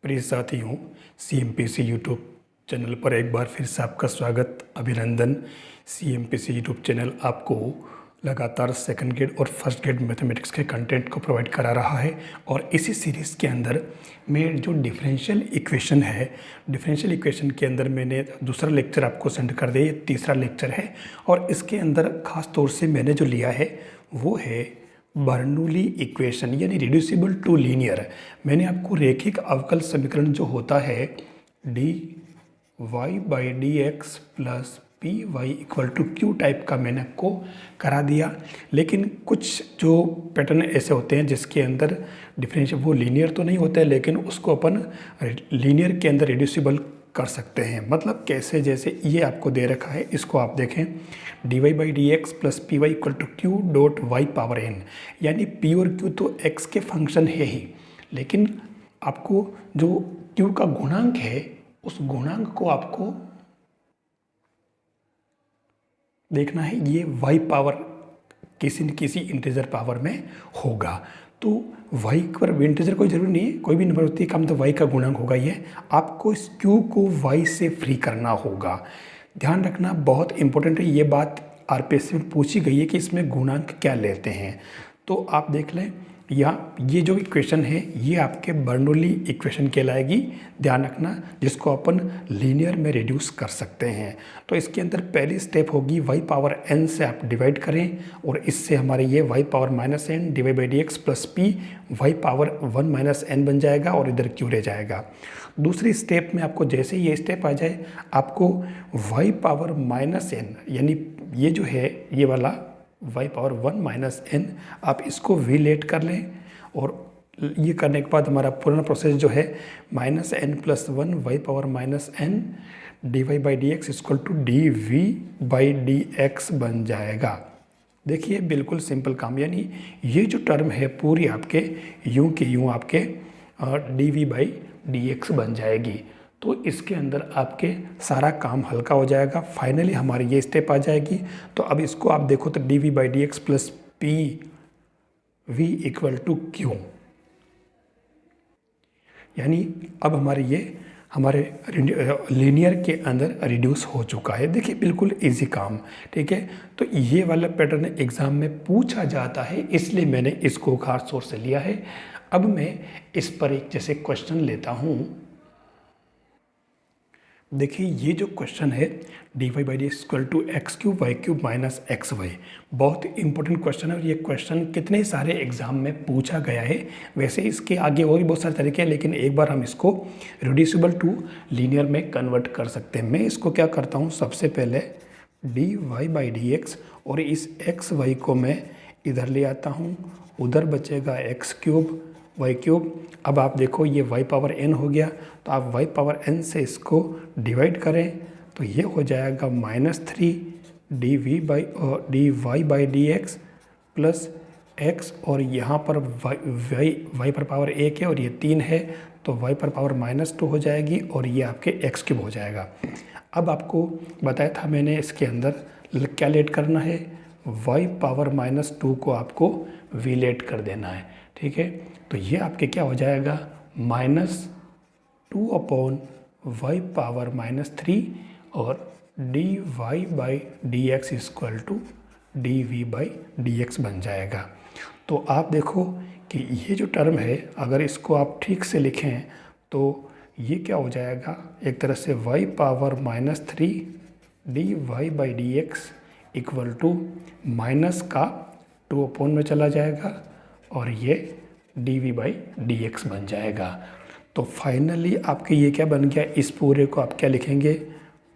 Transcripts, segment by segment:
प्रिय साथियों, CMPC YouTube channel पर एक बार फिर से आपका स्वागत, अभिनंदन। CMPC यूट्यूब चैनल आपको लगातार सेकंड ग्रेड और फर्स्ट ग्रेड मैथमेटिक्स के कंटेंट को प्रोवाइड करा रहा है। और इसी सीरीज़ के अंदर मैं जो डिफरेंशियल इक्वेशन है, डिफरेंशियल इक्वेशन के अंदर मैंने दूसरा लेक्चर आपको सेंड कर दिया, ये तीसरा लेक्चर है। और इसके अंदर ख़ास तौर से मैंने जो लिया है वो है बर्नौली इक्वेशन, यानी रिड्यूसिबल टू लीनियर। मैंने आपको रेखिक अवकल समीकरण जो होता है dy/dx plus py equal to q type का मैंने आपको करा दिया। लेकिन कुछ जो पैटर्न ऐसे होते हैं जिसके अंदर डिफरेंशियल वो लीनियर तो नहीं होता है, लेकिन उसको अपन लीनियर के अंदर रिड्यूसिबल कर सकते हैं। मतलब कैसे, जैसे ये आपको दे रखा है, इसको आप देखें dy/dx plus py equal to q dot y power n, यानी p और q तो x के फंक्शन है ही, लेकिन आपको जो q का गुणांक है उस गुणांक को आपको देखना है, ये y पावर किसी न किसी इंटीजर पावर में होगा। तो y पर इंटीजर कोई जरूरी नहीं है, कोई भी नंबर होती है कम, तो y का गुणांक होगा ये। आपको इस q को y से फ्री करना होगा। ध्यान रखना, बहुत इंपॉर्टेंट है ये बात, आरपीएससी में पूछी गई है कि इसमें गुणांक क्या लेते हैं। तो आप देख लें, या ये जो इक्वेशन है ये आपके बर्नौली इक्वेशन कहलाएगी। ध्यान रखना, जिसको अपन लीनियर में रिड्यूस कर सकते हैं। तो इसके अंदर पहली स्टेप होगी y पावर n से आप डिवाइड करें, और इससे हमारे ये y power minus n dy/dx plus p y power 1 minus n बन जाएगा, और इधर q रह जाएगा। दूसरी स्टेप में आपको जैसे ये स्टेप आ जाए, आपको y पावर माइनस n, यानी ये जो है ये वाला y पावर 1 माइनस n, आप इसको विलेट कर लें। और ये करने के बाद हमारा पूरा प्रोसेस जो है minus n plus 1 y power minus n dy/dx equal to dv/dx बन जाएगा। देखिए बिल्कुल सिंपल काम, यानी ये जो टर्म है पूरी आपके यूं की यूं आपके dv/dx बन जाएगी। तो इसके अंदर आपके सारा काम हल्का हो जाएगा। फाइनली हमारी ये स्टेप आ जाएगी। तो अब इसको आप देखो तो dv/dx plus p v equal to q, यानी अब हमारे लीनियर के अंदर रिड्यूस हो चुका है। देखिए बिल्कुल इजी काम, ठीक है। तो ये वाला पैटर्न एग्जाम में पूछा जाता है, इसलिए मैंने इसको खास तौर से लिया है। अब मैं इस पर एक जैसे क्वेश्चन लेता हूँ। देखिए ये जो क्वेश्चन है dy/dx equal to x³ y³ minus xy, बहुत इंपॉर्टेंट क्वेश्चन है। और ये क्वेश्चन कितने सारे एग्जाम में पूछा गया है। वैसे इसके आगे और भी बहुत सारे तरीके हैं, लेकिन एक बार हम इसको रिड्यूसिबल टू लीनियर में कन्वर्ट कर सकते हैं। मैं इसको क्या करता हूँ, सबसे पहले dy/dx और इस xy को मैं इधर ले आता हूँ, उधर बचेगा x³ y³। अब आप देखो ये y पावर n हो गया, तो आप y पावर n से इसको डिवाइड करें तो ये हो जाएगा -3 dy/dx प्लस x, और यहाँ पर y पर पावर 1 है और ये 3 है, तो y पर पावर -2 हो जाएगी, और ये आपके x³ हो जाएगा। अब आपको बताया था मैंने, इसके अंदर क्या लेट करना है, y पावर -2 को आपको विलेट कर देना है, ठीक है। तो ये आपके क्या हो जाएगा, -2 अपॉन y पावर -3 और dy/dx इक्वल टू dv/dx बन जाएगा। तो आप देखो कि ये जो टर्म है, अगर इसको आप ठीक से लिखें तो ये क्या हो जाएगा, एक तरह से y power -3 dy/dx equal to minus का 2 अपॉन में चला जाएगा, और ये dv/dx बन जाएगा। तो फाइनली आपके ये क्या बन गया, इस पूरे को आप क्या लिखेंगे,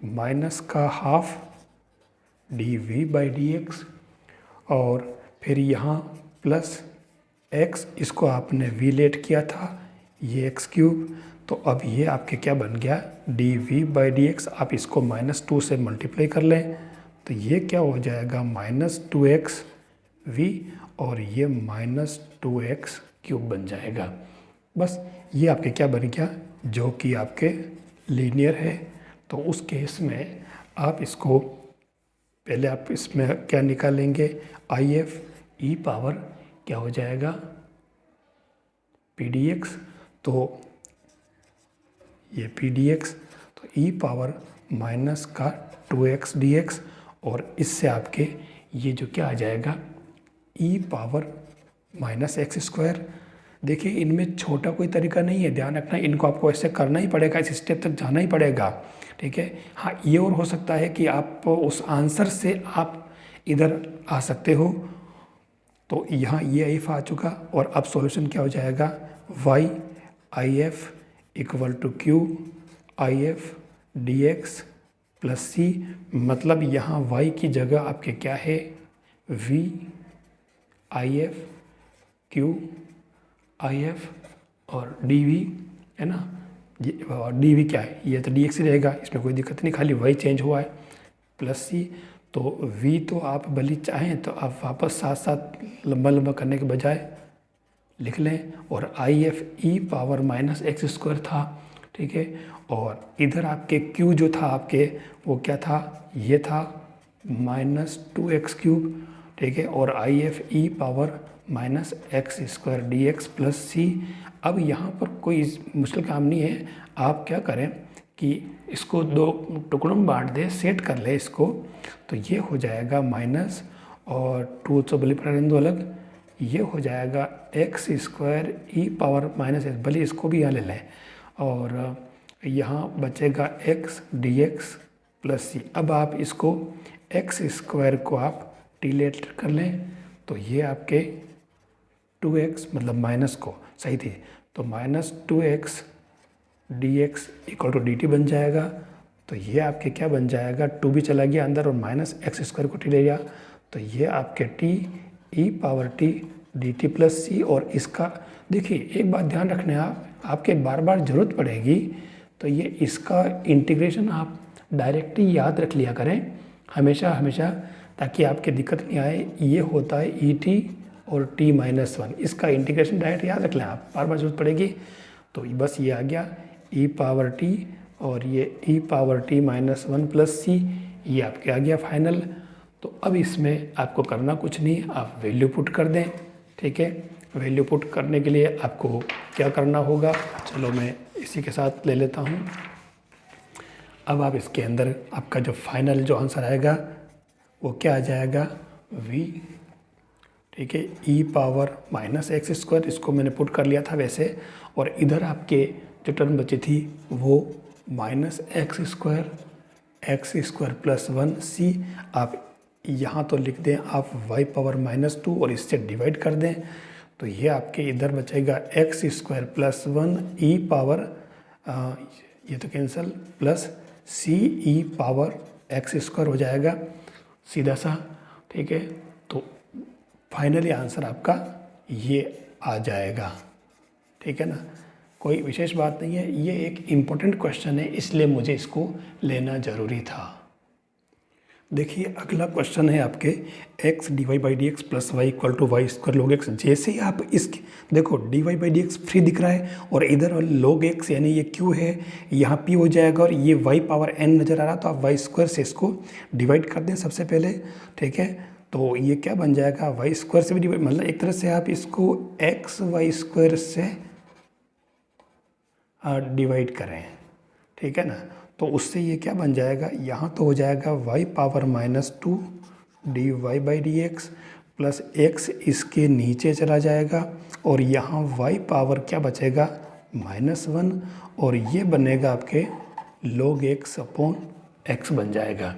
माइनस का हाफ dv/dx, और फिर यहाँ प्लस x, इसको आपने विलेट किया था, ये x³। तो अब ये आपके क्या बन गया, dv/dx। आप इसको -2 से मल्टीप्लाई कर लें तो ये क्या हो जाएगा, -2xv, और ये -2x³ बन जाएगा। बस ये आपके क्या बन गया, जो कि आपके लीनियर है। तो उस केस में आप इसको पहले आप इसमें क्या निकालेंगे, IF e पावर क्या हो जाएगा, pdx। तो ये पी डी एक्स, तो ई पावर माइनस का 2x dx, और इससे आपके ये जो क्या आ जाएगा, ई पावर माइनस एक्स स्क्वायर। देखिए इनमें छोटा कोई तरीका नहीं है, ध्यान रखना, इनको आपको ऐसे करना ही पड़ेगा, इस स्टेप तक जाना ही पड़ेगा, ठीक है। हाँ, ये और हो सकता है कि आप उस आंसर से आप इधर आ सकते हो। तो यहाँ ये इफ आ चुका, और अब सॉल्यूशन क्या हो जाएगा, y I F equal to Q I F D x plus C, मतलब यहाँ y की जगह आपके क्या है, v I F Q I F और डी वी है ना, और डी वी क्या है, ये तो डी एक्स ही रहेगा, इसमें कोई दिक्कत नहीं, खाली y चेंज हुआ है, प्लस सी। तो v तो आप भले चाहें तो आप वापस साथ साथ लंबा लंबा करने के बजाय लिख लें, और I F E power minus x square था, ठीक है। और इधर आपके q जो था आपके, वो क्या था, ये था माइनस 2x क्यूब, ठीक है, और I F E power minus x square D x plus C. अब यहाँ पर कोई मुश्किल काम नहीं है, आप क्या करें कि इसको दो टुकड़ों में बांट दें, सेट कर ले इसको, तो ये हो जाएगा माइनस, और 2 तो भले पड़ा दो अलग, ये हो जाएगा एक्स स्क्वायर ई पावर माइनस एक्स, भले इसको भी यहाँ ले लें, और यहाँ बचेगा x D x plus C. अब आप इसको एक्स स्क्वायर को आप डिलीट कर लें, तो ये आपके 2x मतलब माइनस को सही थी, तो minus 2x d x equal to d t बन जाएगा। तो ये आपके क्या बन जाएगा, 2 भी चला गया अंदर और माइनस एक्स स्क्वायर को टी ले गया, तो ये आपके T E power T D T plus C. और इसका देखिए एक बात ध्यान रखना है, आपके बार बार ज़रूरत पड़ेगी, तो ये इसका इंटीग्रेशन आप डायरेक्ट ही याद रख लिया करें हमेशा हमेशा, ताकि आपके दिक्कत नहीं आए। ये होता है ई टी और टी माइनस 1, इसका इंटीग्रेशन डायरेक्ट याद रख लें आप, बार बार जरूरत पड़ेगी। तो बस ये आ गया ई पावर टी, और ये ई power T minus 1 plus C, ये आपके आ गया फाइनल। तो अब इसमें आपको करना कुछ नहीं, आप वैल्यू पुट कर दें, ठीक है। वैल्यू पुट करने के लिए आपको क्या करना होगा, चलो मैं इसी के साथ ले लेता हूँ। अब आप इसके अंदर आपका जो फाइनल जो आंसर आएगा वो क्या आ जाएगा, v, ठीक है, ई पावर माइनस एक्स स्क्वायर, इसको मैंने पुट कर लिया था वैसे, और इधर आपके जो टर्म बची थी वो माइनस एक्स स्क्वायर प्लस 1 सी। आप यहाँ तो लिख दें आप y पावर माइनस 2 और इससे डिवाइड कर दें, तो ये आपके इधर बचेगा एक्स स्क्वायर प्लस 1 ई पावर, ये तो कैंसिल, प्लस सी ई पावर एक्स स्क्वायर हो जाएगा सीधा सा, ठीक है। तो फाइनली आंसर आपका ये आ जाएगा, ठीक है ना, कोई विशेष बात नहीं है। ये एक इम्पोर्टेंट क्वेश्चन है, इसलिए मुझे इसको लेना ज़रूरी था। देखिए अगला क्वेश्चन है आपके x d y by d x plus y equal to y square log x. जैसे ही आप इसके देखो d y by d x free दिख रहा है, और इधर लॉग एक्स यानी ये q है, यहाँ p हो जाएगा, और ये y पावर n नज़र आ रहा, तो आप वाई स्क्वायर से इसको डिवाइड कर दें सबसे पहले, ठीक है। तो ये क्या बन जाएगा, वाई स्क्वायर से भी डिवाइड, मतलब एक तरह से आप इसको एक्स वाई स्क्वायर से डिवाइड करें, ठीक है ना। तो उससे ये क्या बन जाएगा, यहाँ तो हो जाएगा y power minus 2 d y by d x plus x इसके नीचे चला जाएगा, और यहाँ y पावर क्या बचेगा माइनस 1, और ये बनेगा आपके log x अपॉन x बन जाएगा,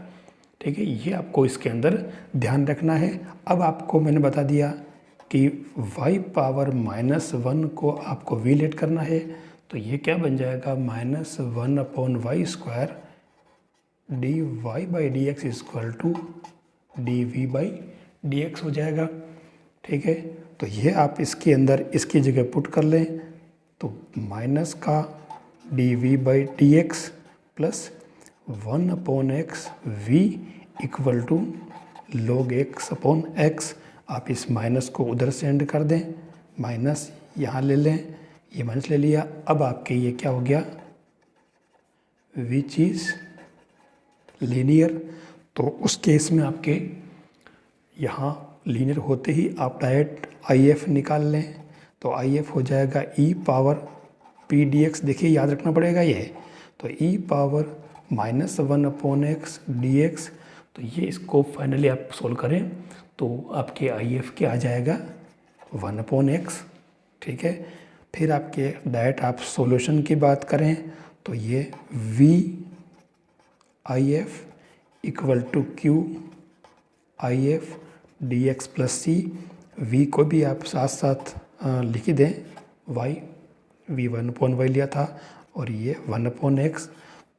ठीक है। ये आपको इसके अंदर ध्यान रखना है। अब आपको मैंने बता दिया कि y पावर माइनस 1 को आपको v लेट करना है, तो ये क्या बन जाएगा minus 1 upon y square d y by d x equal to d v by d x हो जाएगा, ठीक है। तो ये आप इसके अंदर इसकी जगह पुट कर लें, तो माइनस का d v by d x plus 1 upon x v equal to log x upon x. आप इस माइनस को उधर से एंड कर दें, माइनस यहाँ ले लें, ये माइनस ले लिया। अब आपके ये क्या हो गया, विच इज़ लीनियर। तो उस केस में आपके यहाँ लीनियर होते ही आप डायरेक्ट आई एफ निकाल लें, तो आई एफ हो जाएगा ई पावर पी डी एक्स। देखिए याद रखना पड़ेगा, ये तो ई पावर -1/x dx, तो ये इसको फाइनली आप सोल्व करें तो आपके आई एफ क्या आ जाएगा 1/x। ठीक है, फिर आपके डायरेक्ट आप सॉल्यूशन की बात करें तो ये v I F equal to Q I F D x plus c. V को भी आप साथ साथ लिख दें, y v 1/y लिया था और ये 1/x।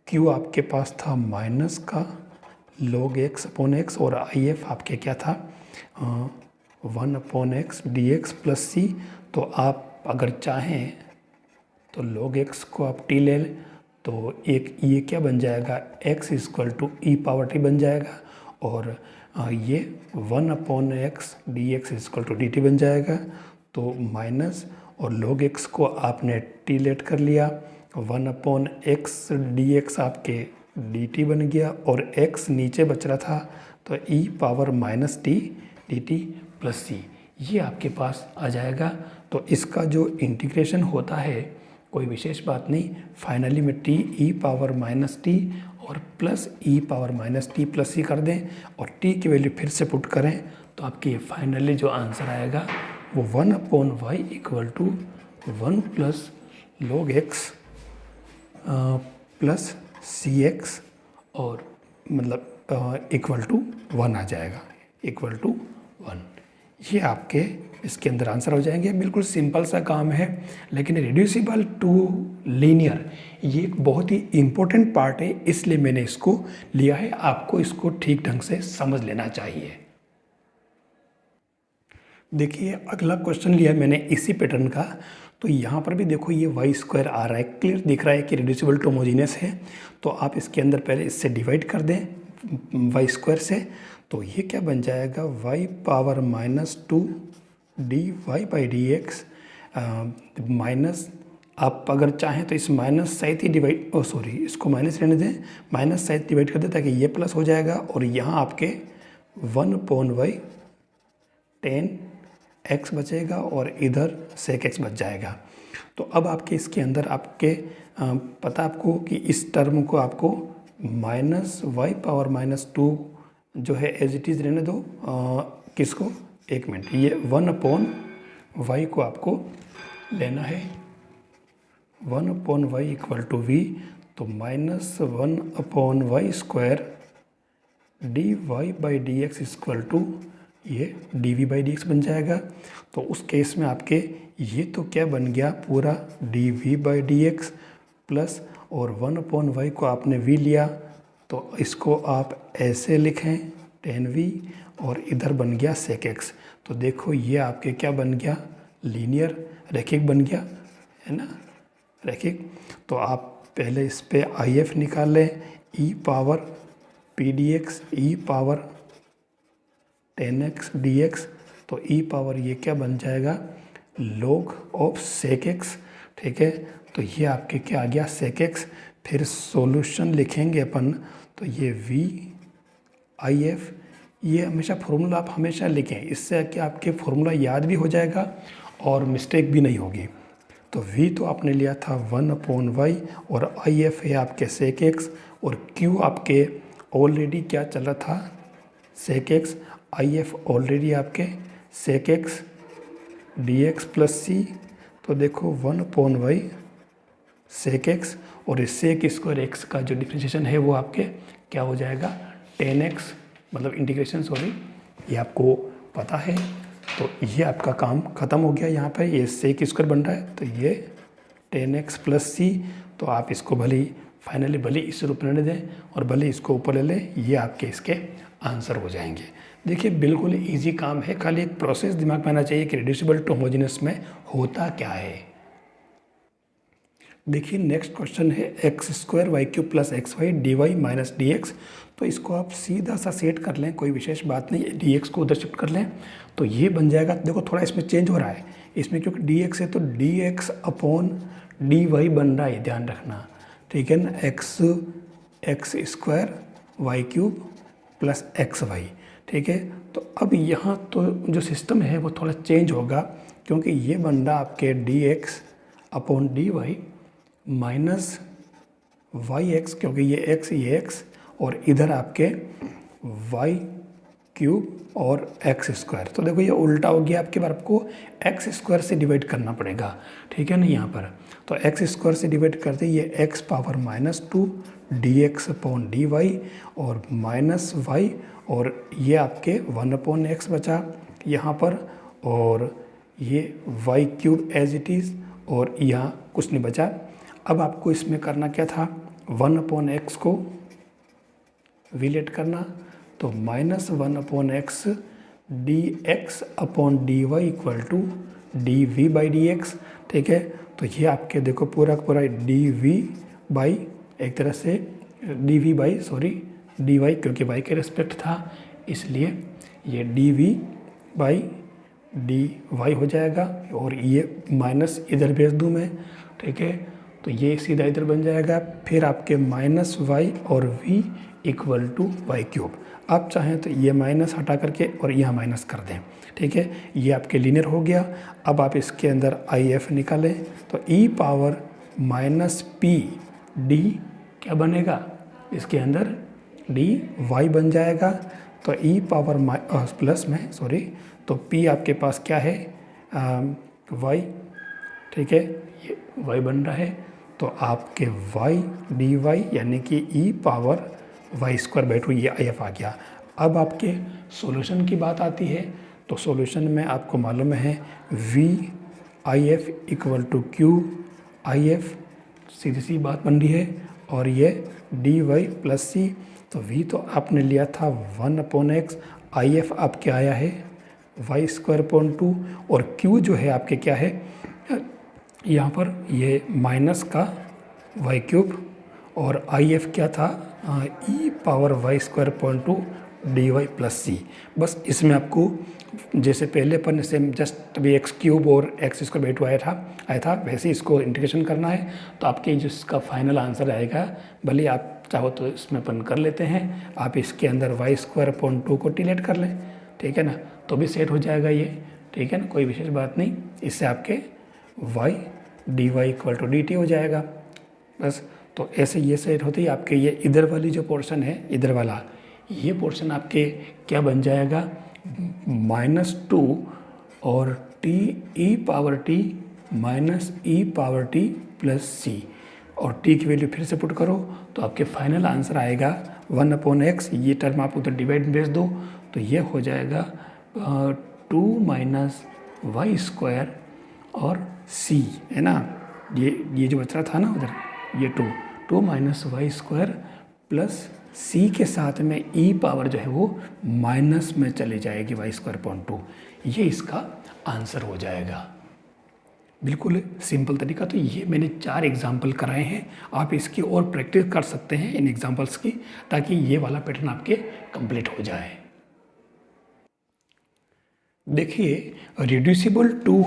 क्यू आपके पास था माइनस का log x/x और आई एफ आपके क्या था 1/x dx प्लस सी। तो आप अगर चाहें तो log x को आप t ले लें तो एक ये क्या बन जाएगा x equal to e power t बन जाएगा और ये 1/x dx equal to dt बन जाएगा। तो माइनस और log x को आपने t लेट कर लिया, 1/x dx आपके dt बन गया और x नीचे बच रहा था तो e power -t dt plus C ये आपके पास आ जाएगा। तो इसका जो इंटीग्रेशन होता है कोई विशेष बात नहीं, फाइनली में t e पावर -t और plus e power -t plus C कर दें और t की वैल्यू फिर से पुट करें तो आपकी फाइनली जो आंसर आएगा वो 1/y equal to 1 plus log x plus c x और मतलब इक्वल टू 1 आ जाएगा, इक्वल टू 1। ये आपके इसके अंदर आंसर हो जाएंगे। बिल्कुल सिंपल सा काम है लेकिन रिड्यूसिबल टू लीनियर ये एक बहुत ही इम्पोर्टेंट पार्ट है, इसलिए मैंने इसको लिया है। आपको इसको ठीक ढंग से समझ लेना चाहिए। देखिए अगला क्वेश्चन लिया मैंने इसी पैटर्न का, तो यहाँ पर भी देखो ये वाई स्क्वायर आ रहा है, क्लियर दिख रहा है कि रिड्यूसिबल टू होमोजीनियस है। तो आप इसके अंदर पहले इससे डिवाइड कर दें वाई स्क्वायर से, तो ये क्या बन जाएगा y power -2 dy by d x minus, आप अगर चाहें तो इस माइनस सहित ही डिवाइड इसको माइनस रहने दें, माइनस सहित डिवाइड कर दें ताकि ये प्लस हो जाएगा और यहाँ आपके 1/y tan x बचेगा और इधर sec x बच जाएगा। तो अब आपके इसके अंदर आपके पता आपको कि इस टर्म को आपको -y पावर -2 जो है एज इट इज़ रहने दो, किसको एक मिनट, ये 1/y को आपको लेना है 1/y इक्वल टू v, तो -1/y square dy by d x equal to ये dv बाई डी एक्स बन जाएगा। तो उस केस में आपके ये तो क्या बन गया पूरा dv by d x plus और 1/y को आपने v लिया तो इसको आप ऐसे लिखें tan v और इधर बन गया sec x। तो देखो ये आपके क्या बन गया लीनियर रैखिक बन गया है ना, रैखिक। तो आप पहले इस पे आई एफ निकाल लें, e power P D X E power tan x dx, तो e पावर ये क्या बन जाएगा log ऑफ sec x। ठीक है, तो ये आपके क्या आ गया sec x। फिर सॉल्यूशन लिखेंगे अपन, तो ये v आई एफ, ये हमेशा फॉर्मूला आप हमेशा लिखें, इससे कि आपके फॉर्मूला याद भी हो जाएगा और मिस्टेक भी नहीं होगी। तो v तो आपने लिया था 1/y और आई एफ है आपके sec x और q आपके ऑलरेडी क्या चल रहा था sec x, I F already आपके sec x dx plus C. तो देखो 1/y sec x और इस sec स्क्वायर x का जो डिफ्रेंशिएशन है वो आपके क्या हो जाएगा tan x, मतलब इंटीग्रेशन ये आपको पता है। तो ये आपका काम ख़त्म हो गया। यहाँ पे ये sec स्क्वायर बन रहा है तो ये tan x प्लस सी। तो आप इसको भले फाइनली भले इस रूप में दें और भले इसको ऊपर ले लें, ये आपके इसके आंसर हो जाएंगे। देखिए बिल्कुल इजी काम है, खाली एक प्रोसेस दिमाग में आना चाहिए कि रिड्यूसिबल टू होमोजेनियस में होता क्या है। देखिए नेक्स्ट क्वेश्चन है x² y³ plus xy dy minus dx। तो इसको आप सीधा सा सेट कर लें, कोई विशेष बात नहीं, dx को उधर शिफ्ट कर लें तो ये बन जाएगा। देखो थोड़ा इसमें चेंज हो रहा है, इसमें क्योंकि dx है तो dx अपॉन dy बन रहा है, ध्यान रखना, ठीक है ना। x² y³ प्लस xy, ठीक है। तो अब यहाँ तो जो सिस्टम है वो थोड़ा चेंज होगा क्योंकि ये बन रहा आपके dx upon dy minus y x, क्योंकि ये एक्स और इधर आपके वाई क्यूब और एक्स स्क्वायर। तो देखो ये उल्टा हो गया आपके बार, आपको एक्स स्क्वायर से डिवाइड करना पड़ेगा, ठीक है ना। यहाँ पर तो एक्स स्क्वायर से डिवाइड करते ये एक्स पावर -2 dx/dy और माइनस वाई, और ये आपके 1/x बचा यहाँ पर, और ये y cube as it is, और यहाँ कुछ नहीं बचा। अब आपको इसमें करना क्या था, 1/x को विलेट करना, तो -1/x dx/dy equal to dv/dx, ठीक है। तो ये आपके देखो पूरा पूरा dv बाई, एक तरह से dy, क्योंकि y के रेस्पेक्ट था इसलिए ये dv/dy हो जाएगा, और ये माइनस इधर भेज दूँ मैं, ठीक है। तो ये सीधा इधर बन जाएगा, फिर आपके -y और v equal to y cube. आप चाहें तो ये माइनस हटा करके और यहाँ माइनस कर दें, ठीक है। ये आपके लीनियर हो गया। अब आप इसके अंदर IF निकालें, तो e पावर -p d क्या बनेगा, इसके अंदर dy बन जाएगा। तो e पावर प्लस में तो p आपके पास क्या है, y, ठीक है, ये y बन रहा है। तो आपके y dy यानी कि e पावर y²/2 ये IF आ गया। अब आपके सॉल्यूशन की बात आती है, तो सॉल्यूशन में आपको मालूम है VIF इक्वल टू QIF, सीधी सी बात बन रही है, और ये dy प्लस c। तो v तो आपने लिया था 1/x, IF आपके आया है y²/2, और q जो है आपके क्या है यहाँ पर, ये माइनस का y³ और IF क्या था, e power y²/2 dy plus c। बस इसमें आपको जैसे पहले अपन सेम जस्ट अभी x³ और x² आया था वैसे इसको इंटीग्रेशन करना है। तो आपके जो इसका फाइनल आंसर आएगा, भले आप चाहो तो इसमें अपन कर लेते हैं, आप इसके अंदर y²/2 को डिलीट कर लें, ठीक है ना, तो भी सेट हो जाएगा ये, ठीक है ना, कोई विशेष बात नहीं। इससे आपके y dy equal to dt हो जाएगा बस। तो ऐसे ये सेट होते ही आपके ये इधर वाली जो पोर्शन है, इधर वाला ये पोर्शन आपके क्या बन जाएगा, -2 और e⁻t -e⁻t प्लस c, और t की वैल्यू फिर से पुट करो तो आपके फाइनल आंसर आएगा 1/x। ये टर्म आप उधर डिवाइड भेज दो तो ये हो जाएगा 2 - y² और c, है ना। ये जो बच रहा था ना उधर, ये 2 - y² प्लस c के साथ में e पावर जो है वो माइनस में चली जाएगी y²/2, ये इसका आंसर हो जाएगा। बिल्कुल सिंपल तरीका। तो ये मैंने 4 एग्जाम्पल कराए हैं, आप इसकी और प्रैक्टिस कर सकते हैं इन एग्जाम्पल्स की, ताकि ये वाला पैटर्न आपके कंप्लीट हो जाए। देखिए, reducible to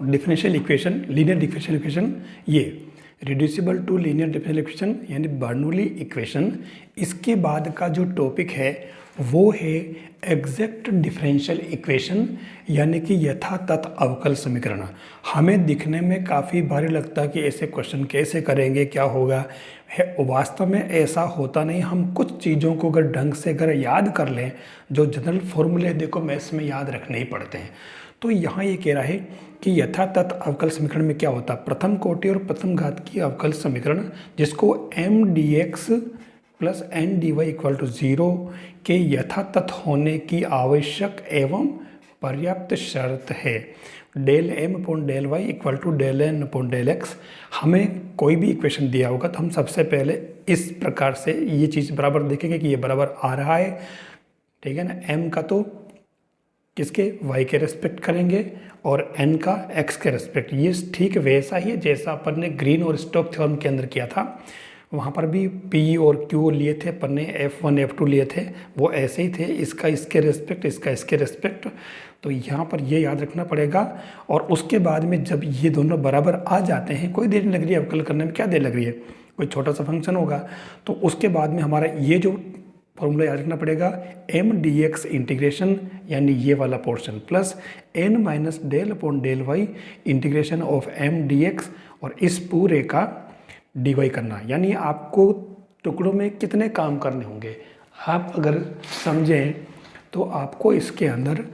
differential equation, linear differential equation, ये reducible to linear differential equation यानी बर्नौली इक्वेशन, इसके बाद का जो टॉपिक है वो है एग्जैक्ट डिफरेंशियल इक्वेशन यानी कि यथातथ अवकल समीकरण। हमें दिखने में काफ़ी भारी लगता है कि ऐसे क्वेश्चन कैसे करेंगे, क्या होगा, है वास्तव में ऐसा होता नहीं। हम कुछ चीज़ों को अगर ढंग से अगर याद कर लें, जो जनरल फॉर्मूले देखो मैथ्स में याद रखने ही पड़ते हैं। तो यहाँ ये कह रहा है कि यथातथ अवकल समीकरण में क्या होता है, प्रथम कोटि और प्रथम घात की अवकल समीकरण जिसको mdx plus ndy equal to 0 के यथातथ होने की आवश्यक एवं पर्याप्त शर्त है। Del m/del y equal to del n/del x। हमें कोई भी इक्वेशन दिया होगा तो हम सबसे पहले इस प्रकार से ये चीज़ बराबर देखेंगे कि ये बराबर आ रहा है, ठीक है ना। m का तो किसके, y के रेस्पेक्ट करेंगे और n का x के रेस्पेक्ट। ये ठीक वैसा ही है जैसा अपन ने ग्रीन और स्टोक्स थ्योरम के अंदर किया था। वहाँ पर भी p और q लिए थे अपन ने, f1 f2 लिए थे, वो ऐसे ही थे, इसका इसके रेस्पेक्ट, इसका इसके रेस्पेक्ट। तो यहाँ पर ये याद रखना पड़ेगा। और उसके बाद में जब ये दोनों बराबर आ जाते हैं, कोई देर नहीं लग रही है अवकल करने में, क्या देर लग रही है, कोई छोटा सा फंक्शन होगा, तो उसके बाद में हमारा ये जो फॉर्मूला याद रखना पड़ेगा, mdx इंटीग्रेशन यानी ये वाला portion plus n - del/del y integration of mdx, और इस पूरे का dy करना, यानी आपको टुकड़ों में कितने काम करने होंगे। आप अगर समझें तो आपको इसके अंदर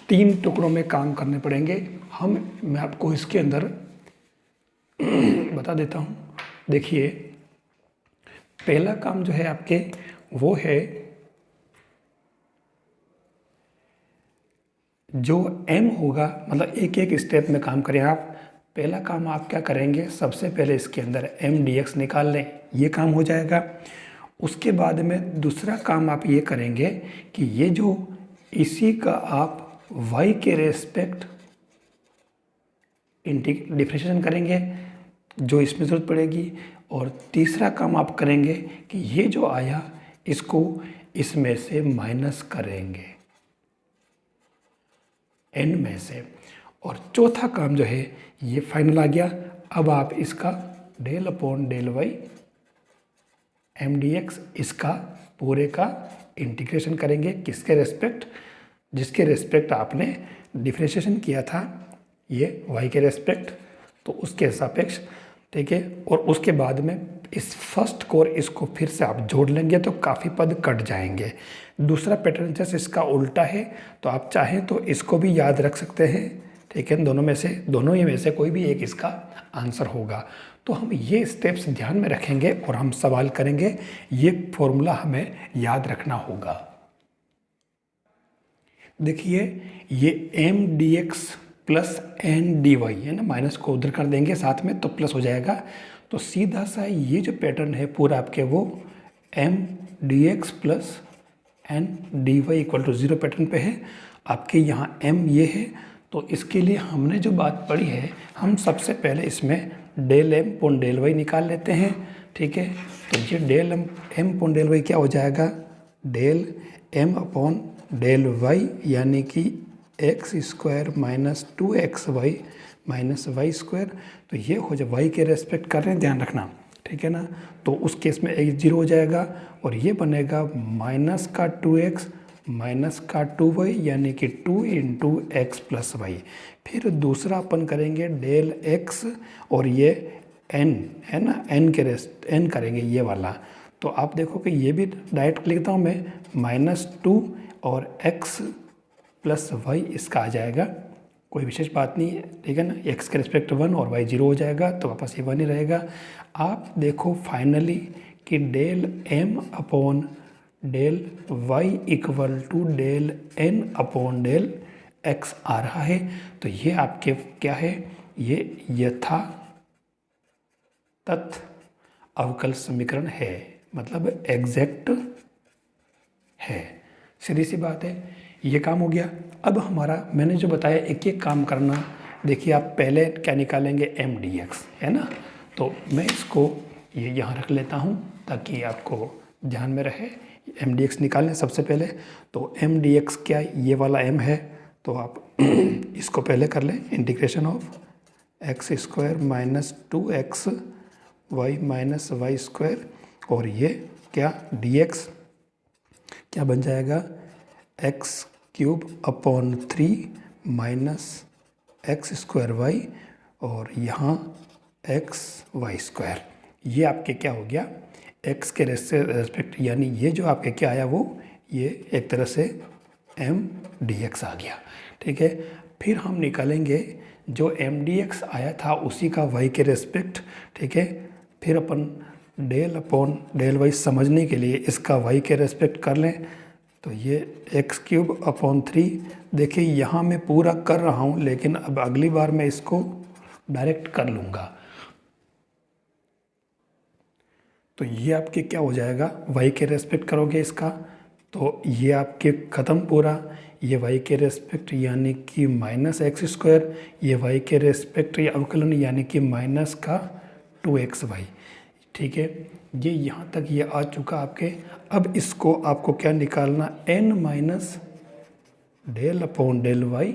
3 टुकड़ों में काम करने पड़ेंगे। मैं आपको इसके अंदर बता देता हूँ। देखिए, पहला काम जो है आपके वो है जो m होगा, मतलब एक एक स्टेप में काम करें आप। पहला काम आप क्या करेंगे, सबसे पहले इसके अंदर m dx निकाल लें, ये काम हो जाएगा। उसके बाद में दूसरा काम आप ये करेंगे कि ये जो इसी का आप y के रेस्पेक्ट डिफरेंशिएशन करेंगे, जो इसमें ज़रूरत पड़ेगी। और तीसरा काम आप करेंगे कि ये जो आया इसको इसमें से माइनस करेंगे n में से। और चौथा काम जो है ये फाइनल आ गया। अब आप इसका del upon del y m dx इसका पूरे का इंटीग्रेशन करेंगे, किसके रेस्पेक्ट, जिसके रेस्पेक्ट आपने डिफरेंशिएशन किया था, ये y के रेस्पेक्ट, तो उसके सापेक्ष, ठीक है। और उसके बाद में इस फर्स्ट को और इसको फिर से आप जोड़ लेंगे तो काफ़ी पद कट जाएंगे। दूसरा पैटर्न जैसे इसका उल्टा है, तो आप चाहें तो इसको भी याद रख सकते हैं, ठीक है। दोनों ही में से कोई भी एक इसका आंसर होगा। तो हम ये स्टेप्स ध्यान में रखेंगे और हम सवाल करेंगे, ये फॉर्मूला हमें याद रखना होगा। देखिए, ये m dx plus n dy है ना, माइनस को उधर कर देंगे साथ में तो प्लस हो जाएगा। तो सीधा सा ये जो पैटर्न है पूरा आपके वो m dx plus n dy equal to 0 pattern पे है। आपके यहाँ m ये है, तो इसके लिए हमने जो बात पढ़ी है, हम सबसे पहले इसमें del m upon del y निकाल लेते हैं, ठीक है। तो ये del m upon del y क्या हो जाएगा, del m upon del y, यानी कि x square minus 2xy minus y square. तो ये हो जाए, y के रेस्पेक्ट कर रहे हैं, ध्यान रखना, ठीक है ना। तो उस केस में x 0 हो जाएगा और ये बनेगा माइनस का 2x माइनस का 2y, यानी कि 2 इंटू एक्स प्लस वाई। फिर दूसरा अपन करेंगे डेल x और ये n है ना, n करेंगे ये वाला। तो आप देखो कि ये भी डायरेक्ट लिखता हूँ मैं, -2 और x प्लस वाई इसका आ जाएगा, कोई विशेष बात नहीं है, ठीक है ना। x के रिस्पेक्ट 1 और y 0 हो जाएगा, तो वापस ये 1 ही रहेगा। आप देखो फाइनली कि del m upon del y equal to del n upon del x आ रहा है। तो ये आपके क्या है, ये यथातथ अवकल समीकरण है, मतलब एग्जैक्ट है। सीधी सी बात है, ये काम हो गया। अब हमारा मैंने जो बताया एक एक काम करना। देखिए, आप पहले क्या निकालेंगे, m dx है ना। तो मैं इसको ये यहाँ रख लेता हूँ ताकि आपको ध्यान में रहे। m dx निकालें सबसे पहले। तो m dx क्या, ये वाला m है, तो आप इसको पहले कर लें, integration of x square minus 2x y minus y square. और ये क्या dx क्या बन जाएगा, x cube upon 3 minus x square y, और यहाँ एक्स वाई स्क्वायर। ये आपके क्या हो गया, एक्स के रेस्पेक्ट, यानी ये जो आपके क्या आया वो ये एक तरह से m dx आ गया, ठीक है। फिर हम निकालेंगे जो m dx आया था उसी का y के रेस्पेक्ट, ठीक है। फिर अपन डेल अपॉन डेल वाई समझने के लिए इसका y के रेस्पेक्ट कर लें। तो ये एक्स क्यूब अपॉन 3, देखिए यहाँ मैं पूरा कर रहा हूँ, लेकिन अब अगली बार मैं इसको डायरेक्ट कर लूँगा। तो ये आपके क्या हो जाएगा, y के रेस्पेक्ट करोगे इसका, तो ये आपके ख़त्म पूरा। ये y के रेस्पेक्ट यानी कि माइनस एक्स स्क्वायर, ये y के रेस्पेक्ट ये अवकलन यानी कि माइनस का 2xy, ठीक है। ये यहाँ तक ये आ चुका आपके। अब इसको आपको क्या निकालना, n minus del upon del y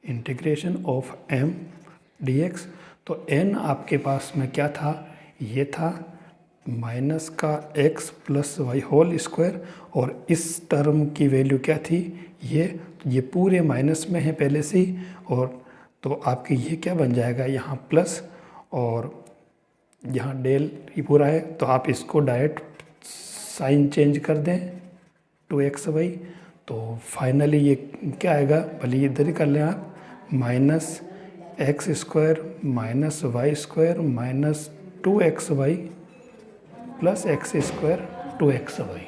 integration of m dx। तो n आपके पास में क्या था, ये था माइनस का x plus y whole square, और इस टर्म की वैल्यू क्या थी, ये पूरे माइनस में है पहले से ही। और तो आपके ये क्या बन जाएगा यहाँ प्लस, और यहाँ डेल ही पूरा है, तो आप इसको डायरेक्ट साइन चेंज कर दें 2xy, तो फाइनली ये क्या आएगा, भले इधर ही कर लें आप, minus x square minus y square minus 2xy plus x square 2xy।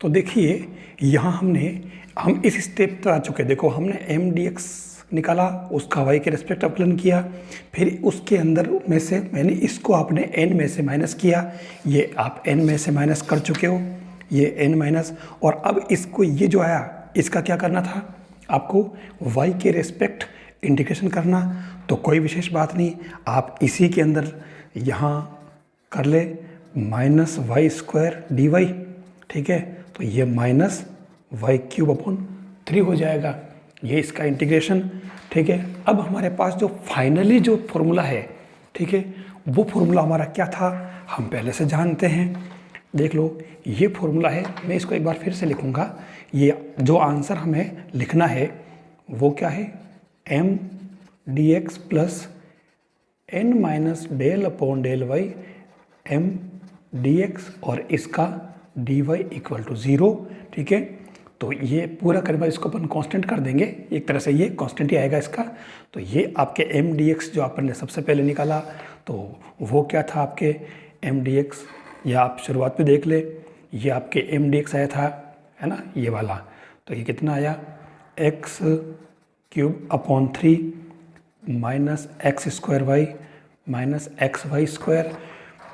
तो देखिए यहाँ हम इस स्टेप पर आ चुके हैं। देखो हमने एम डी एक्स निकाला, उसका y के रेस्पेक्ट अवकलन किया, फिर उसके अंदर में से मैंने इसको आपने n में से माइनस किया, ये आप n में से माइनस कर चुके हो, ये n माइनस, और अब इसको ये जो आया इसका क्या करना था, आपको y के रेस्पेक्ट इंटीग्रेशन करना। तो कोई विशेष बात नहीं, आप इसी के अंदर यहाँ कर ले minus y square d y, ठीक है, तो ये माइनस वाई क्यूब अपॉन 3 हो जाएगा, ये इसका इंटीग्रेशन, ठीक है। अब हमारे पास जो फाइनली जो फॉर्मूला है, ठीक है, वो फॉर्मूला हमारा क्या था, हम पहले से जानते हैं। देख लो ये फॉर्मूला है, मैं इसको एक बार फिर से लिखूंगा। ये जो आंसर हमें लिखना है वो क्या है, m d x plus n minus del upon del y m d x और इसका डी वाई इक्वल टू 0, ठीक है। तो ये पूरा करने बाद इसको अपन कांस्टेंट कर देंगे, एक तरह से ये कांस्टेंट ही आएगा इसका। तो ये आपके एम डी एक्स जो अपन ने सबसे पहले निकाला, तो वो क्या था आपके एम डी एक्स, या आप शुरुआत में देख ले, ये आपके एम डी एक्स आया था, है ना, ये वाला। तो ये कितना आया, x cube upon 3 minus x square y minus x Y square.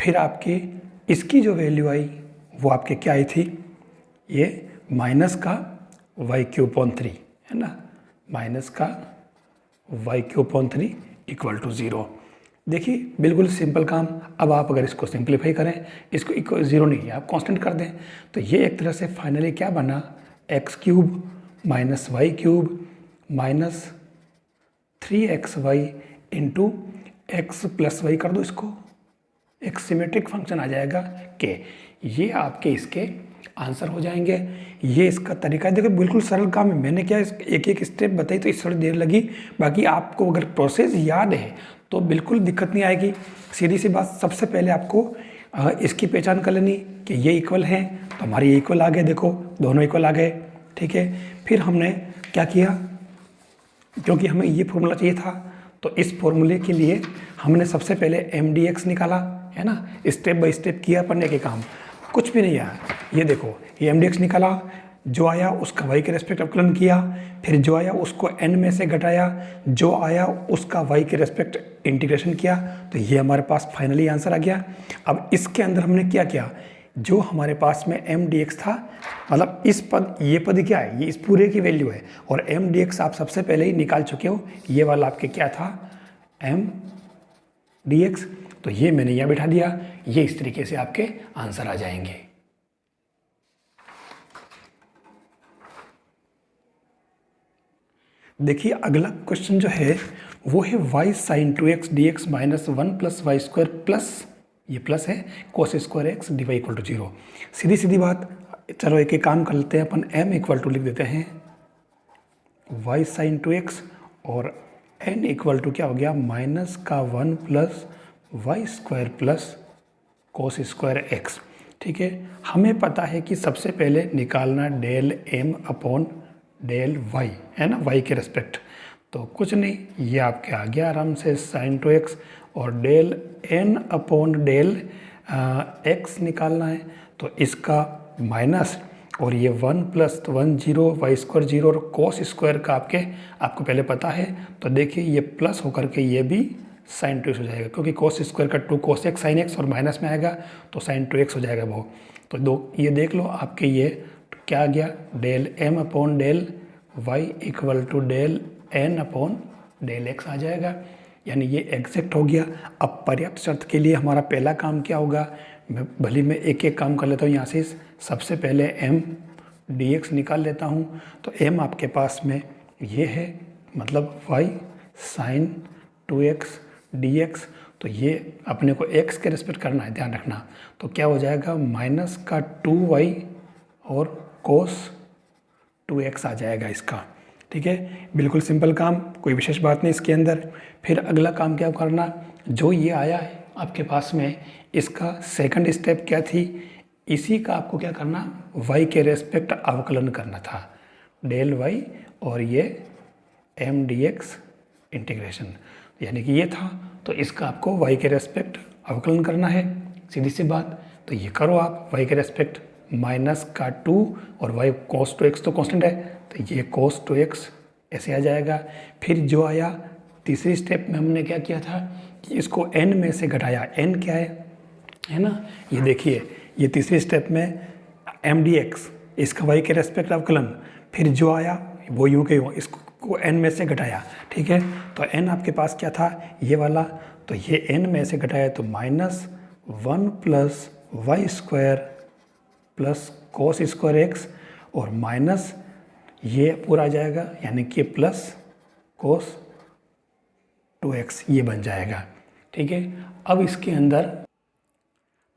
फिर आपके इसकी जो वैल्यू आई वो आपके क्या आई थी, ये माइनस का वाई क्यूब अपॉन 3, है ना, माइनस का y cube upon 3 equal to 0। देखिए बिल्कुल सिंपल काम। अब आप अगर इसको सिंप्लीफाई करें, इसको इक्वल 0 नहीं है, आप कांस्टेंट कर दें, तो ये एक तरह से फाइनली क्या बना, x cube minus y cube minus 3xy into x plus y कर दो, इसको एक सिमेट्रिक फंक्शन आ जाएगा कि ये आपके इसके आंसर हो जाएंगे। ये इसका तरीका है। देखो बिल्कुल सरल काम है, मैंने क्या एक एक स्टेप बताई तो इस थोड़ी देर लगी, बाकी आपको अगर प्रोसेस याद है तो बिल्कुल दिक्कत नहीं आएगी। सीधी सी बात, सबसे पहले आपको इसकी पहचान कर लेनी कि ये इक्वल हैं, तो हमारे ये इक्वल आ गए, देखो दोनों इक्वल आ गए, ठीक है। फिर हमने क्या किया, क्योंकि हमें ये फॉर्मूला चाहिए था, तो इस फॉर्मूले के लिए हमने सबसे पहले एम डी एक्स निकाला, है ना, स्टेप बाय स्टेप किया पढ़ने के काम, कुछ भी नहीं आया। ये देखो ये एम डी एक्स निकाला, जो आया उसका वाई के रेस्पेक्ट अवकलन किया, फिर जो आया उसको एन में से घटाया, जो आया उसका वाई के रेस्पेक्ट इंटीग्रेशन किया, तो ये हमारे पास फाइनली आंसर आ गया। अब इसके अंदर हमने क्या किया, जो हमारे पास में एम डी एक्स था, मतलब इस पद, ये पद क्या है, ये इस पूरे की वैल्यू है, और एम डी एक्स आप सबसे पहले ही निकाल चुके हो, ये वाला आपके क्या था, एम डी एक्स, तो ये मैंने यहाँ बिठा दिया। ये इस तरीके से आपके आंसर आ जाएंगे। देखिए अगला क्वेश्चन जो है वो है y sine 2x dx minus 1 plus y square plus, ये प्लस है, cos square x D Y equal to 0। सीधी सीधी बात, चलो एक एक काम कर लेते हैं अपन, m इक्वल टू लिख देते हैं y साइन 2x और n इक्वल टू क्या हो गया, माइनस का 1 plus y square plus cos square x, ठीक है। हमें पता है कि सबसे पहले निकालना del m upon del y, है ना, y के रेस्पेक्ट, तो कुछ नहीं, ये आपके आ गया आराम से साइन 2x, और del n upon del x निकालना है, तो इसका माइनस, और ये 1 प्लस 1 0 वाई स्क्वायर 0 और कोस स्क्वायर का आपको पहले पता है, तो देखिए ये प्लस होकर के ये भी साइन 2x हो जाएगा, क्योंकि कोस स्क्वायर का 2 कोस एक्स साइन एक्स और माइनस में आएगा तो साइन 2x हो जाएगा वो। तो ये देख लो आपके ये क्या आ गया, del m upon del y equal to del n upon del x आ जाएगा, यानी ये एग्जैक्ट हो गया। अब पर्याप्त शर्त के लिए हमारा पहला काम क्या होगा, भले मैं एक एक काम कर लेता हूँ यहाँ से। सबसे पहले m dx निकाल लेता हूँ, तो m आपके पास में ये है, मतलब y साइन 2x dx, तो ये अपने को x के रेस्पेक्ट करना है, ध्यान रखना। तो क्या हो जाएगा, माइनस का 2y और कोस 2x आ जाएगा इसका, ठीक है, बिल्कुल सिंपल काम, कोई विशेष बात नहीं इसके अंदर। फिर अगला काम क्या करना, जो ये आया है आपके पास में, इसका सेकंड स्टेप क्या थी, इसी का आपको क्या करना, y के रेस्पेक्ट अवकलन करना था, डेल y और ये एम डी एक्स इंटीग्रेशन, यानी कि ये था, तो इसका आपको y के रेस्पेक्ट अवकलन करना है, सीधी सी बात। तो ये करो आप, y के रेस्पेक्ट माइनस का 2 और y cos टू x तो कांस्टेंट है, तो ये cos टू x ऐसे आ जाएगा। फिर जो आया तीसरी स्टेप में हमने क्या किया था कि इसको n में से घटाया, n क्या है ना, ये देखिए, ये तीसरी स्टेप में एम डी एक्स, इसका y के रेस्पेक्ट अवकलन, फिर जो आया वो यूँ के यूँ, इसको n में से घटाया, ठीक है। तो n आपके पास क्या था, ये वाला, तो ये n में से घटाया तो -1 plus y square plus cos square x और माइनस ये पूरा आ जाएगा, यानी कि प्लस कोस 2x ये बन जाएगा, ठीक है। अब इसके अंदर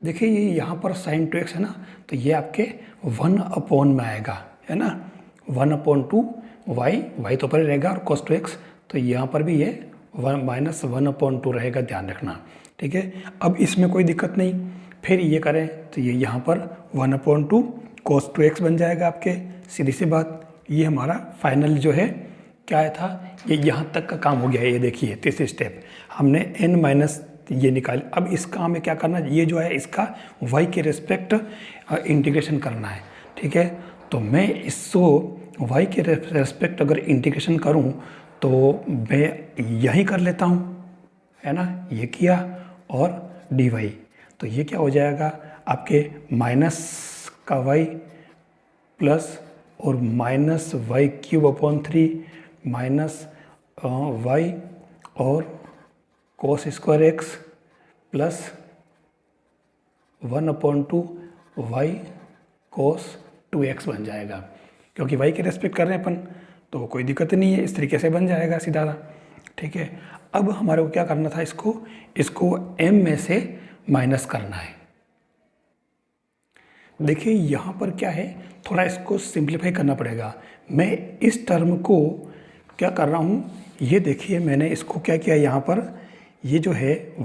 देखिए ये यहाँ पर sin 2x है ना, तो ये आपके 1 में आएगा, है ना, 1/2 y तो पर रहेगा और cos 2x, तो यहाँ पर भी ये -1/2 रहेगा, ध्यान रखना, ठीक है। अब इसमें कोई दिक्कत नहीं, फिर ये करें तो ये यहाँ पर 1/2 cos 2x बन जाएगा आपके, सीधी सी बात। ये हमारा फाइनल जो है क्या था, ये यहाँ तक का काम हो गया है। ये देखिए तीसरी स्टेप हमने n माइनस ये निकाल, अब इसका हमें क्या करना, ये जो है इसका y के रेस्पेक्ट इंटीग्रेशन करना है, ठीक है। तो मैं इसको y के रेस्पेक्ट अगर इंटीग्रेशन करूँ तो मैं यही कर लेता हूँ, है ना, ये किया और dy, तो ये क्या हो जाएगा आपके माइनस का y प्लस और माइनस y³ माइनस y और cos square x plus 1/2 y cos 2x बन जाएगा, क्योंकि y के रेस्पेक्ट कर रहे हैं अपन, तो कोई दिक्कत नहीं है, इस तरीके से बन जाएगा सीधा, ठीक है। अब हमारे को क्या करना था, इसको m में से माइनस करना है। देखिए यहाँ पर क्या है, थोड़ा इसको सिंप्लीफाई करना पड़ेगा। मैं इस टर्म को क्या कर रहा हूँ, ये देखिए मैंने इसको क्या किया, यहाँ पर ये जो है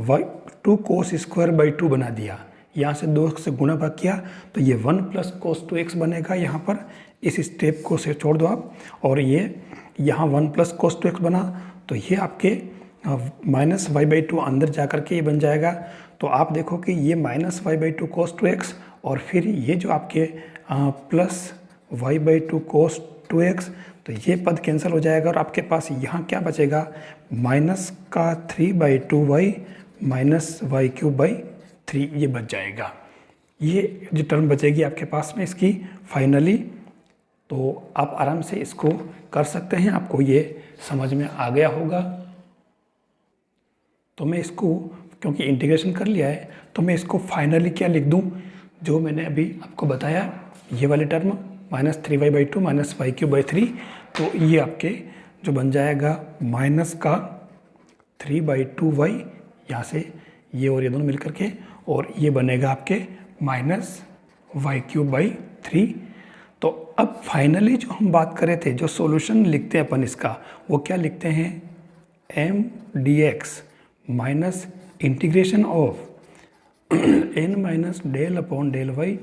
2 cos स्क्वायर बाई 2 बना दिया, यहाँ से 2 से गुणा भाग किया, तो ये 1 प्लस cos 2x बनेगा यहाँ पर, इस स्टेप को से छोड़ दो आप, और ये यहाँ 1 प्लस cos 2x बना, तो ये आपके -y/2 अंदर जा कर के ये बन जाएगा। तो आप देखो कि ये -y/2 cos 2x और फिर ये जो आपके प्लस y/2 cos 2x, तो ये पद कैंसिल हो जाएगा और आपके पास यहाँ क्या बचेगा, माइनस का 3/2y माइनस y³/3 ये बच जाएगा। ये जो टर्म बचेगी आपके पास में इसकी फाइनली, तो आप आराम से इसको कर सकते हैं, आपको ये समझ में आ गया होगा। तो मैं इसको क्योंकि इंटीग्रेशन कर लिया है, तो मैं इसको फाइनली क्या लिख दूं, जो मैंने अभी आपको बताया, ये वाले टर्म -3y/2 माइनस y³/3, तो ये आपके जो बन जाएगा माइनस का 3/2y, यहाँ से ये और ये दोनों मिल करके, और ये बनेगा आपके -y³/3। तो अब फाइनली जो हम बात कर रहे थे, जो सॉल्यूशन लिखते हैं अपन इसका, वो क्या लिखते हैं, m/dx minus integration of n minus del upon del y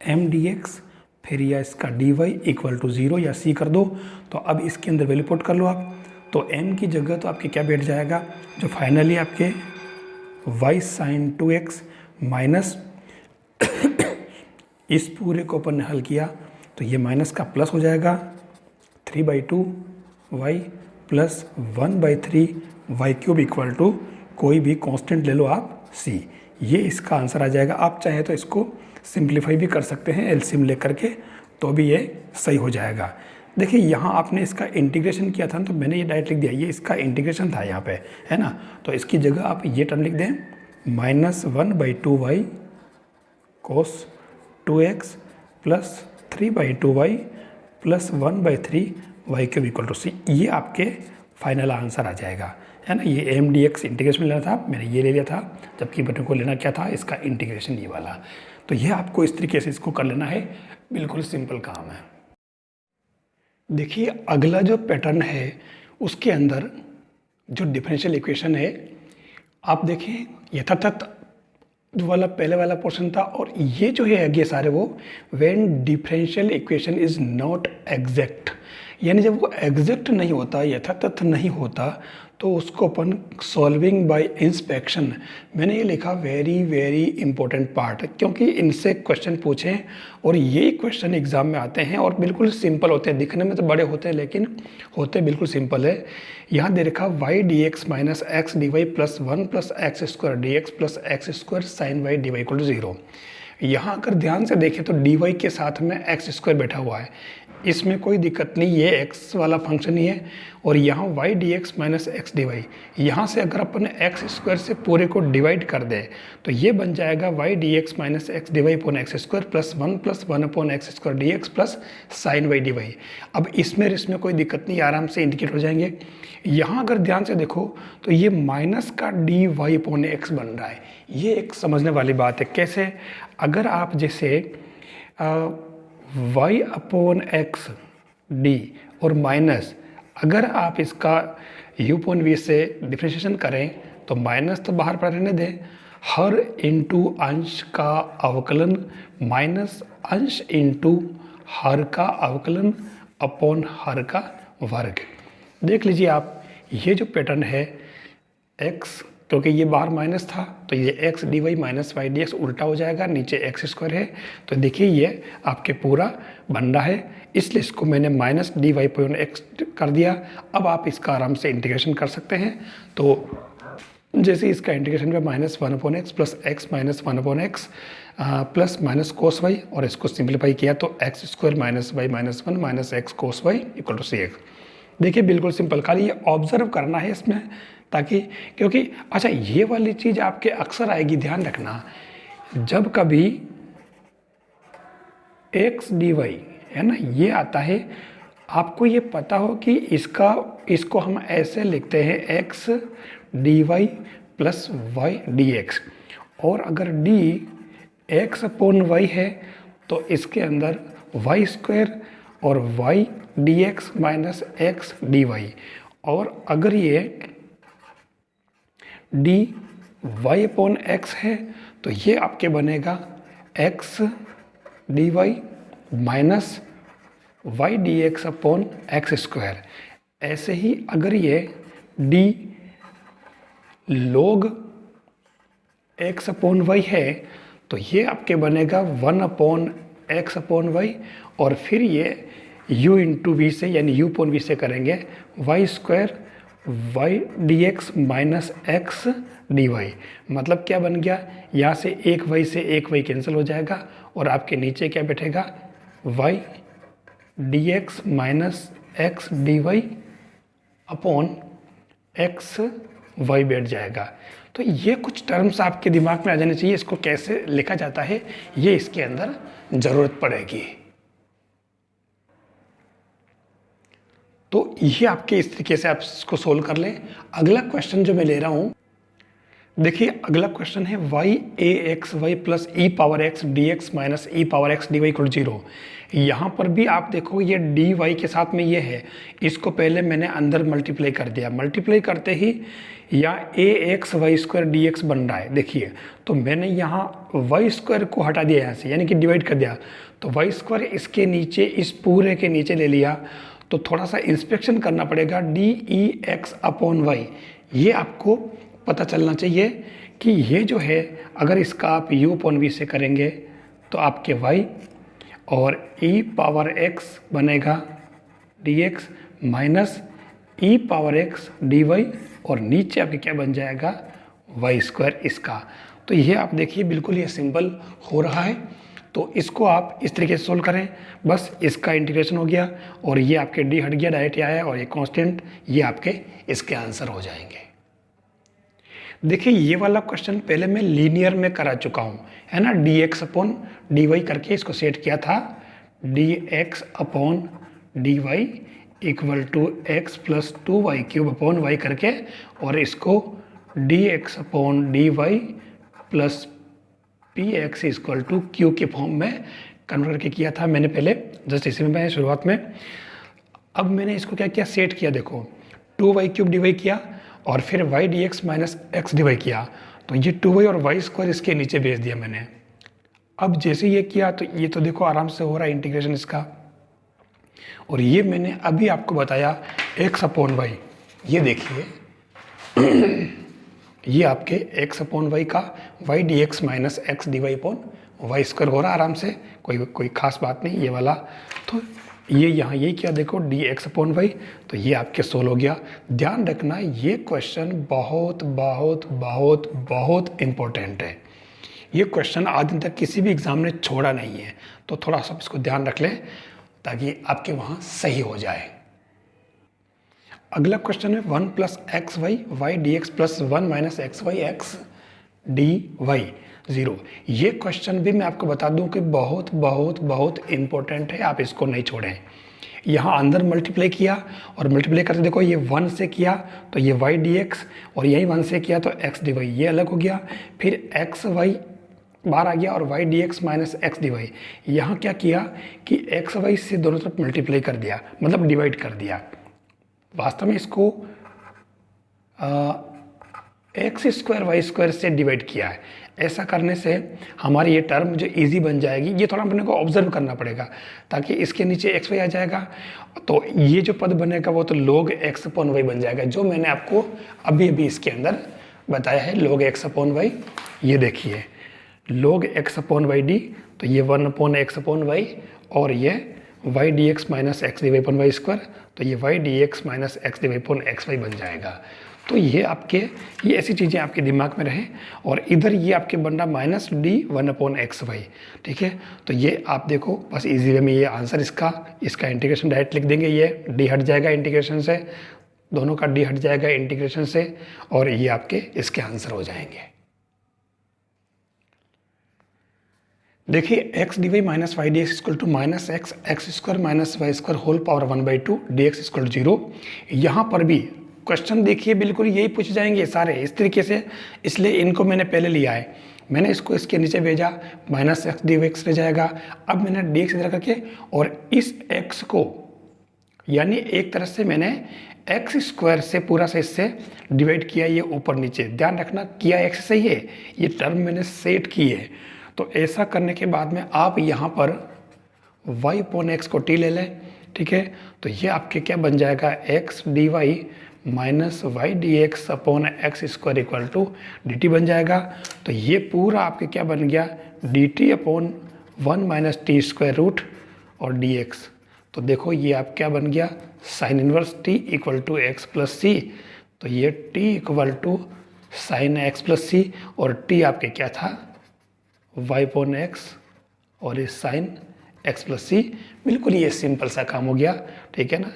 m/dx, फिर या इसका dy = 0 या c कर दो। तो अब इसके अंदर वैल्यू पुट कर लो आप, तो m की जगह तो आपके क्या बैठ जाएगा, जो फाइनली आपके y sin 2x माइनस इस पूरे को अपन ने हल किया, तो ये माइनस का प्लस हो जाएगा 3/2y प्लस 1/3 y³ = कोई भी कांस्टेंट ले लो आप c, ये इसका आंसर आ जाएगा। आप चाहे तो इसको सिंप्लीफाई भी कर सकते हैं एलसीएम लेकर के, तो भी ये सही हो जाएगा। देखिए यहाँ आपने इसका इंटीग्रेशन किया था, तो मैंने ये डायरेक्ट लिख दिया, ये इसका इंटीग्रेशन था यहाँ पे, है ना, तो इसकी जगह आप ये टर्म लिख दें, -1/2y cos 2x plus 3/2y plus 1/3 y³ = c, ये आपके फाइनल आंसर आ जाएगा, है ना। ये m/dx इंटीग्रेशन लेना था, मैंने ये ले लिया था, जबकि बटन को लेना क्या था, इसका इंटीग्रेशन ये वाला। तो ये आपको इस तरीके से इसको कर लेना है, बिल्कुल सिंपल काम है। देखिए अगला जो पैटर्न है उसके अंदर जो डिफरेंशियल इक्वेशन है, आप देखें यथातथ जो वाला पहले वाला पोर्शन था, और ये जो है आगे सारे वो when differential equation is not exact, यानी जब वो एग्जैक्ट नहीं होता, यथातथ नहीं होता, तो उसको अपन सॉल्विंग बाय इंस्पेक्शन, मैंने ये लिखा वेरी वेरी इंपॉर्टेंट पार्ट, क्योंकि इनसे क्वेश्चन पूछें और ये क्वेश्चन एग्जाम में आते हैं और बिल्कुल सिंपल होते हैं, दिखने में तो बड़े होते हैं लेकिन होते बिल्कुल सिंपल है। यहाँ दे रखा y d x minus x D y plus one plus x square D x plus x square sine y d Y equal to 0। यहाँ अगर ध्यान से देखें तो डी वाई के साथ में एक्स स्क्वायर बैठा हुआ है, इसमें कोई दिक्कत नहीं, ये एक्स वाला फंक्शन ही है। और यहाँ y d x minus x D y, यहाँ से अगर अपन एक्स स्क्वायर से पूरे को डिवाइड कर दें तो ये बन जाएगा y d x minus x D y upon x square plus one upon x square D x plus sine y d y. अब इसमें कोई दिक्कत नहीं, आराम से इंडिकेट हो जाएंगे। यहाँ अगर ध्यान से देखो तो ये माइनस का डी वाई अपॉन एक्स बन रहा है, ये एक समझने वाली बात है। कैसे? अगर आप जैसे y अपॉन एक्स डी और माइनस, अगर आप इसका u अपॉन v से डिफ्रेंशिएशन करें तो माइनस तो बाहर पर रहने दें, हर इंटू अंश का अवकलन माइनस अंश इंटू हर का अवकलन अपॉन हर का वर्ग। देख लीजिए आप, ये जो पैटर्न है x, क्योंकि ये बाहर माइनस था तो ये x D y minus y d x उल्टा हो जाएगा, नीचे एक्स स्क्वायर है, तो देखिए ये आपके पूरा बन रहा है, इसलिए इसको मैंने minus d y point x कर दिया। अब आप इसका आराम से इंटीग्रेशन कर सकते हैं। तो जैसे इसका इंटीग्रेशन में minus one upon x plus x minus one upon x plus minus cos y, और इसको सिंप्लीफाई किया तो x square minus y minus one minus x cos y equal to c x. देखिए बिल्कुल सिंपल, खाली ये observe करना है इसमें, ताकि क्योंकि अच्छा ये वाली चीज़ आपके अक्सर आएगी, ध्यान रखना, जब कभी एक्स डी वाई है ना ये आता है, आपको ये पता हो कि इसको हम ऐसे लिखते हैं x D y plus y d x, और अगर डी एक्स अपॉन वाई है तो इसके अंदर वाई स्क्वायर और y d x minus x D y, और अगर ये डी वाई अपॉन एक्स है तो ये आपके बनेगा x D y minus y d x upon x square. ऐसे ही अगर ये d log x upon y है तो ये आपके बनेगा one upon x upon y, और फिर ये u इंटू वी से यानी u अपॉन वी से करेंगे y square y d x minus x D y. मतलब क्या बन गया, यहाँ से एक वाई से एक वाई कैंसिल हो जाएगा और आपके नीचे क्या बैठेगा y d x minus x D y upon x y बैठ जाएगा। तो ये कुछ टर्म्स आपके दिमाग में आ जाने चाहिए, इसको कैसे लिखा जाता है ये इसके अंदर ज़रूरत पड़ेगी। तो ये आपके इस तरीके से आप इसको सोल्व कर लें। अगला क्वेश्चन जो मैं ले रहा हूँ, देखिए अगला क्वेश्चन है Y A X Y plus E power X D x minus E power X D Y equal 0। यहाँ पर भी आप देखो ये डी वाई के साथ में ये है, इसको पहले मैंने अंदर मल्टीप्लाई कर दिया, मल्टीप्लाई करते ही यहाँ A X Y square D x बन रहा है। देखिए तो मैंने यहाँ वाई स्क्वायर को हटा दिया यहाँ से, यानी कि डिवाइड कर दिया, तो वाई स्क्वायर इसके नीचे इस पूरे के नीचे ले लिया, तो थोड़ा सा इंस्पेक्शन करना पड़ेगा d e x upon y. ये आपको पता चलना चाहिए कि ये जो है अगर इसका आप u अपॉन वी से करेंगे तो आपके y और e पावर x बनेगा dx minus e power x dy, और नीचे आपके क्या बन जाएगा y स्क्वायर इसका। तो ये आप देखिए बिल्कुल ये सिंपल हो रहा है, तो इसको आप इस तरीके से सोल्व करें, बस इसका इंटीग्रेशन हो गया और ये आपके d हट गया, डायरेक्ट आया, और ये कांस्टेंट, ये आपके इसके आंसर हो जाएंगे। देखिए ये वाला क्वेश्चन पहले मैं लीनियर में करा चुका हूँ, है ना, d x upon d y करके इसको सेट किया था, d x upon d Y equal to x plus 2y cube upon y करके, और इसको d x upon d y plus p x equal to q के फॉर्म में convert करके किया था मैंने पहले, जस्ट इसी में मैं शुरुआत में। अब मैंने इसको क्या किया, सेट किया, देखो 2y³ dy किया और फिर y dx minus x dy किया, तो ये 2y और y² इसके नीचे भेज दिया मैंने। अब जैसे ये किया तो ये तो देखो आराम से हो रहा है इंटीग्रेशन इसका। और ये मैंने अभी आपको बताया x/y, ये देखिए ये आपके x/y का y dx minus x dy/y² हो रहा आराम से, कोई खास बात नहीं ये वाला। तो ये यहाँ ये क्या देखो dx/y, तो ये आपके सोल्व हो गया। ध्यान रखना ये क्वेश्चन बहुत बहुत बहुत बहुत इम्पोर्टेंट है। ये क्वेश्चन आज दिन तक किसी भी एग्ज़ाम ने छोड़ा नहीं है, तो थोड़ा सा इसको ध्यान रख लें ताकि आपके वहाँ सही हो जाए। अगला क्वेश्चन है 1 + xy y dx plus 1 - xy x dy 0। ये क्वेश्चन भी मैं आपको बता दूं कि बहुत बहुत बहुत इम्पोर्टेंट है, आप इसको नहीं छोड़ें। यहाँ अंदर मल्टीप्लाई किया और मल्टीप्लाई करते देखो ये 1 से किया तो ये y dx और यही 1 से किया तो x dy, ये अलग हो गया। फिर x y बाहर आ गया और y dx minus x dy। यहाँ क्या किया कि x y से दोनों तरफ मल्टीप्लाई कर दिया, मतलब डिवाइड कर दिया। वास्तव में इसको x² y² से डिवाइड किया है। ऐसा करने से हमारी ये टर्म जो इजी बन जाएगी, ये थोड़ा अपने को ऑब्जर्व करना पड़ेगा ताकि इसके नीचे x y आ जाएगा, तो ये जो पद बनेगा वो तो log x/y बन जाएगा, जो मैंने आपको अभी अभी इसके अंदर बताया है log x/y। ये देखिए log x/y d, तो ये 1/x/y और ये y dx minus x dy/y², तो ये y dx minus x dy/xy बन जाएगा। तो ये आपके ये ऐसी चीज़ें आपके दिमाग में रहें। और इधर ये आपके बन रहा माइनस d 1/xy, ठीक है। तो ये आप देखो बस इजी वे में ये आंसर इसका इंटीग्रेशन डायरेक्ट लिख देंगे। ये d हट जाएगा इंटीग्रेशन से, दोनों का d हट जाएगा इंटीग्रेशन से, और ये आपके इसके आंसर हो जाएंगे। देखिए x dy minus y dx equal to minus x² minus y² whole power 1/2 dx equal 0। यहाँ पर भी क्वेश्चन देखिए बिल्कुल यही पूछ जाएंगे सारे इस तरीके से, इसलिए इनको मैंने पहले लिया है। मैंने इसको इसके नीचे भेजा, माइनस x dx रह जाएगा। अब मैंने dx इधर करके और इस x को यानी एक तरह से मैंने x² से पूरा से इससे डिवाइड किया, ये ऊपर नीचे। ध्यान रखना किया x से ही है, ये टर्म मैंने सेट की है। तो ऐसा करने के बाद में आप यहाँ पर y/x को t ले लें, ठीक है। तो ये आपके क्या बन जाएगा x dy minus y dx/x² equal to dt बन जाएगा। तो ये पूरा आपके क्या बन गया dt/1 माइनस t² और dx। तो देखो ये आप क्या बन गया sine inverse t equal to x plus C. तो ये t equal to sine x plus C और t आपके क्या था y/x और ये साइन x प्लस सी। बिल्कुल ये सिंपल सा काम हो गया, ठीक है ना।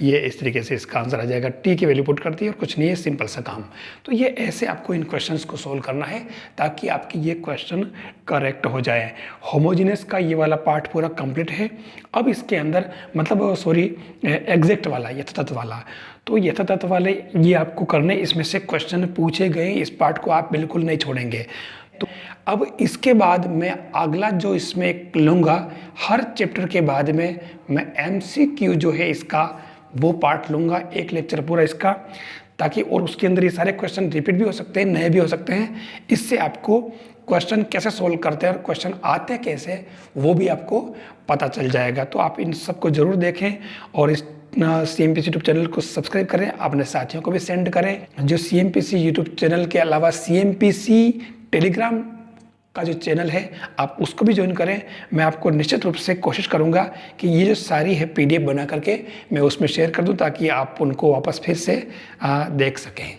ये इस तरीके से इसका आंसर आ जाएगा, टी की वैल्यू पुट कर दी और कुछ नहीं है, सिंपल सा काम। तो ये ऐसे आपको इन क्वेश्चंस को सोल्व करना है ताकि आपकी ये क्वेश्चन करेक्ट हो जाए। होमोजीनियस का ये वाला पार्ट पूरा कंप्लीट है। अब इसके अंदर मतलब सॉरी एग्जैक्ट वाला यथातथ वाला, तो यथातथ वाले ये आपको करने, इसमें से क्वेश्चन पूछे गए, इस पार्ट को आप बिल्कुल नहीं छोड़ेंगे। तो अब इसके बाद मैं अगला जो इसमें लूँगा, हर चैप्टर के बाद में मैं MCQ जो है इसका वो पार्ट लूँगा, एक लेक्चर पूरा इसका, ताकि और उसके अंदर ये सारे क्वेश्चन रिपीट भी हो सकते हैं, नए भी हो सकते हैं। इससे आपको क्वेश्चन कैसे सोल्व करते हैं और क्वेश्चन आते कैसे वो भी आपको पता चल जाएगा। तो आप इन सबको ज़रूर देखें और इस CMPC यूट्यूब चैनल को सब्सक्राइब करें, अपने साथियों को भी सेंड करें। जो CMPC यूट्यूब चैनल के अलावा CMPC टेलीग्राम का जो चैनल है आप उसको भी ज्वाइन करें। मैं आपको निश्चित रूप से कोशिश करूंगा कि ये जो सारी है PDF बना करके मैं उसमें शेयर कर दूं ताकि आप उनको वापस फिर से देख सकें।